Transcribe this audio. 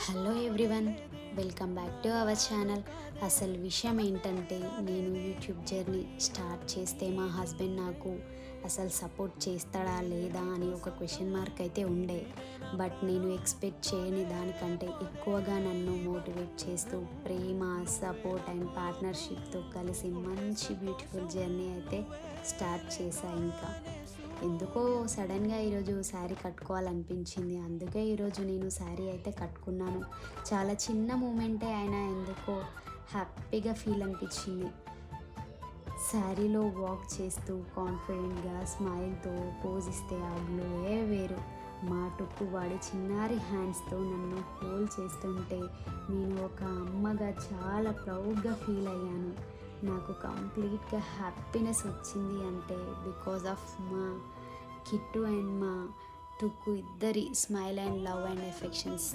Hello everyone, welcome back to our channel. అసలు విషయం ఏంటంటే, నేను యూట్యూబ్ జర్నీ స్టార్ట్ చేస్తే మా హస్బెండ్ నాకు అసలు సపోర్ట్ చేస్తాడా లేదా అని ఒక క్వశ్చన్ మార్క్ అయితే ఉండే. బట్ నేను ఎక్స్పెక్ట్ చేయని దానికంటే ఎక్కువగా నన్ను మోటివేట్ చేస్తూ ప్రేమ, సపోర్ట్ అండ్ పార్ట్నర్షిప్తో కలిసి మంచి బ్యూటిఫుల్ జర్నీ అయితే స్టార్ట్ చేశా. ఇంకా ఎందుకో సడన్గా ఈరోజు శారీ కట్టుకోవాలనిపించింది. అందుకే ఈరోజు నేను శారీ అయితే కట్టుకున్నాను. చాలా చిన్న మూమెంటే అయినా ఎందుకో హ్యాపీగా ఫీల్ అనిపించింది. శారీలో వాక్ చేస్తూ కాన్ఫిడెంట్గా స్మైల్తో పోజ్ ఇస్తే ఆ గ్లోయే వేరు. మా టుక్కు వాడి చిన్నారి హ్యాండ్స్తో నన్ను హోల్డ్ చేస్తుంటే నేను ఒక అమ్మగా చాలా ప్రౌడ్గా ఫీల్ అయ్యాను. నాకు కంప్లీట్గా హ్యాపీనెస్ వచ్చింది అంటే బికాజ్ ఆఫ్ మా కిట్టు అండ్ మా టుక్కు ఇద్దరి smile and love and affections.